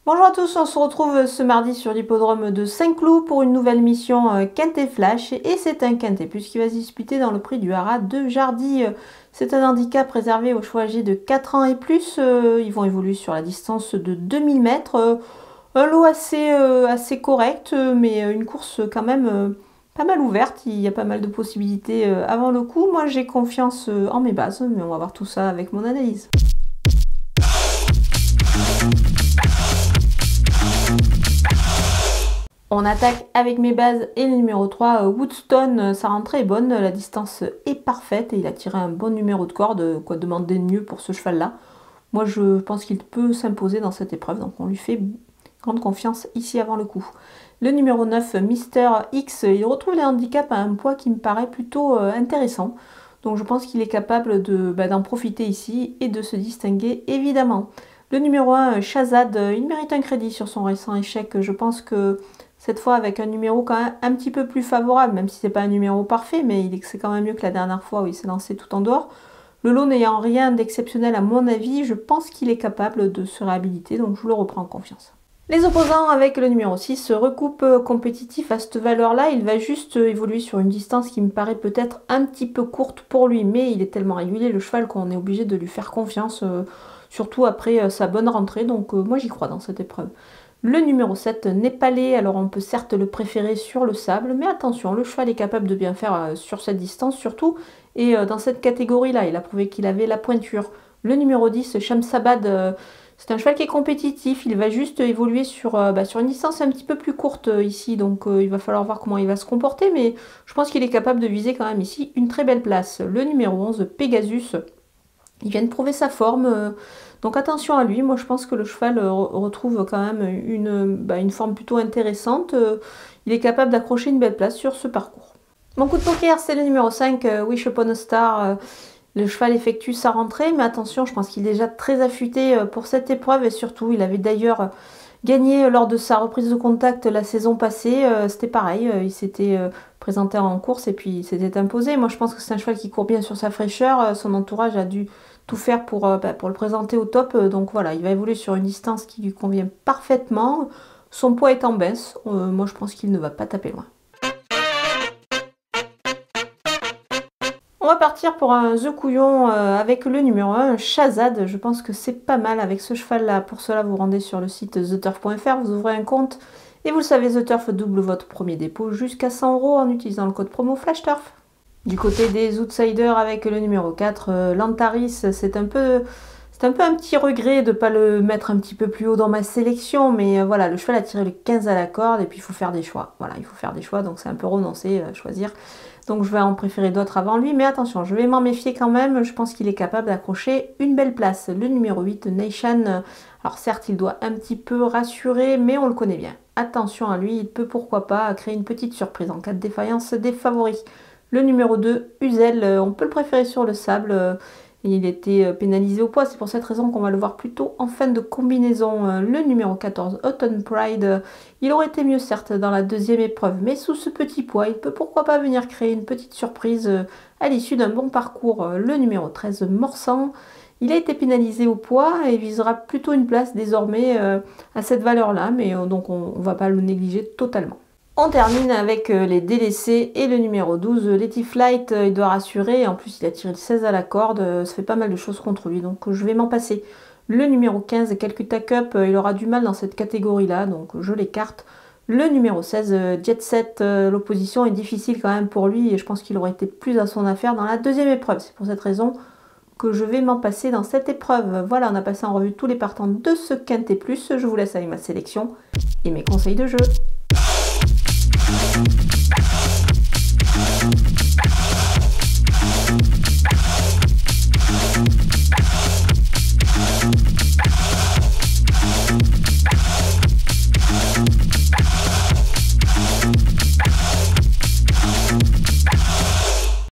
Bonjour à tous, on se retrouve ce mardi sur l'hippodrome de Saint-Cloud pour une nouvelle mission Quintet Flash et c'est un Quintet Plus qui va se disputer dans le prix du Haras de Jardy. C'est un handicap réservé aux chevaux âgés de 4 ans et plus. Ils vont évoluer sur la distance de 2000 mètres. Un lot assez correct, mais une course quand même pas mal ouverte. Il y a pas mal de possibilités avant le coup. Moi j'ai confiance en mes bases, mais on va voir tout ça avec mon analyse. On attaque avec mes bases et le numéro 3, Woodstone. Sa rentrée est bonne, la distance est parfaite et il a tiré un bon numéro de corde. Quoi demander de mieux pour ce cheval-là? Moi, je pense qu'il peut s'imposer dans cette épreuve, donc on lui fait grande confiance ici avant le coup. Le numéro 9, Mister X, il retrouve les handicaps à un poids qui me paraît plutôt intéressant. Donc je pense qu'il est capable d'en profiter ici et de se distinguer évidemment. Le numéro 1, Shazad, il mérite un crédit sur son récent échec. Je pense que cette fois avec un numéro quand même un petit peu plus favorable, même si c'est pas un numéro parfait, mais c'est quand même mieux que la dernière fois où il s'est lancé tout en dehors. Le lot n'ayant rien d'exceptionnel à mon avis, je pense qu'il est capable de se réhabiliter, donc je le reprends en confiance. Les opposants avec le numéro 6 recoupent compétitif à cette valeur-là. Il va juste évoluer sur une distance qui me paraît peut-être un petit peu courte pour lui, mais il est tellement régulier le cheval qu'on est obligé de lui faire confiance, surtout après sa bonne rentrée, donc moi j'y crois dans cette épreuve. Le numéro 7, Népalais, alors on peut certes le préférer sur le sable, mais attention, le cheval est capable de bien faire sur cette distance surtout, et dans cette catégorie-là, il a prouvé qu'il avait la pointure. Le numéro 10, Shamsabad, c'est un cheval qui est compétitif, il va juste évoluer sur une distance un petit peu plus courte ici, donc il va falloir voir comment il va se comporter, mais je pense qu'il est capable de viser quand même ici une très belle place. Le numéro 11, Pegasus, il vient de prouver sa forme, donc attention à lui. Moi je pense que le cheval retrouve quand même une forme plutôt intéressante. Il est capable d'accrocher une belle place sur ce parcours. Mon coup de poker, c'est le numéro 5, Wish Upon a Star. Le cheval effectue sa rentrée, mais attention, je pense qu'il est déjà très affûté pour cette épreuve et surtout, il avait d'ailleurs gagné lors de sa reprise de contact la saison passée. C'était pareil, il s'était présenté en course et puis il s'était imposé. Moi, je pense que c'est un cheval qui court bien sur sa fraîcheur. Son entourage a dû tout faire pour le présenter au top. Donc voilà, il va évoluer sur une distance qui lui convient parfaitement. Son poids est en baisse. Moi, je pense qu'il ne va pas taper loin. On va partir pour un The Couillon avec le numéro 1, Shazad. Je pense que c'est pas mal avec ce cheval-là. Pour cela, vous rendez sur le site theturf.fr, vous ouvrez un compte et vous le savez, The Turf double votre premier dépôt jusqu'à 100 € en utilisant le code promo FlashTurf. Du côté des outsiders avec le numéro 4, Lantaris, c'est un peu un petit regret de ne pas le mettre un petit peu plus haut dans ma sélection, mais voilà, le cheval a tiré le 15 à la corde et puis il faut faire des choix. Voilà, il faut faire des choix, donc c'est un peu renoncer, choisir. Donc je vais en préférer d'autres avant lui, mais attention, je vais m'en méfier quand même. Je pense qu'il est capable d'accrocher une belle place. Le numéro 8, Nation, alors certes, il doit un petit peu rassurer, mais on le connaît bien. Attention à lui, il peut pourquoi pas créer une petite surprise en cas de défaillance des favoris. Le numéro 2, Uzel, on peut le préférer sur le sable. Il était pénalisé au poids, c'est pour cette raison qu'on va le voir plutôt en fin de combinaison. Le numéro 14, Autumn Pride, il aurait été mieux certes dans la deuxième épreuve, mais sous ce petit poids, il peut pourquoi pas venir créer une petite surprise à l'issue d'un bon parcours. Le numéro 13, Morsan, il a été pénalisé au poids et visera plutôt une place désormais à cette valeur-là, mais donc on ne va pas le négliger totalement. On termine avec les délaissés et le numéro 12, Letty Flight, il doit rassurer, en plus il a tiré le 16 à la corde, ça fait pas mal de choses contre lui, donc je vais m'en passer. Le numéro 15, Calcutta Cup, il aura du mal dans cette catégorie-là, donc je l'écarte. Le numéro 16, Jet Set, l'opposition est difficile quand même pour lui et je pense qu'il aurait été plus à son affaire dans la deuxième épreuve. C'est pour cette raison que je vais m'en passer dans cette épreuve. Voilà, on a passé en revue tous les partants de ce Quintet Plus. Je vous laisse avec ma sélection et mes conseils de jeu.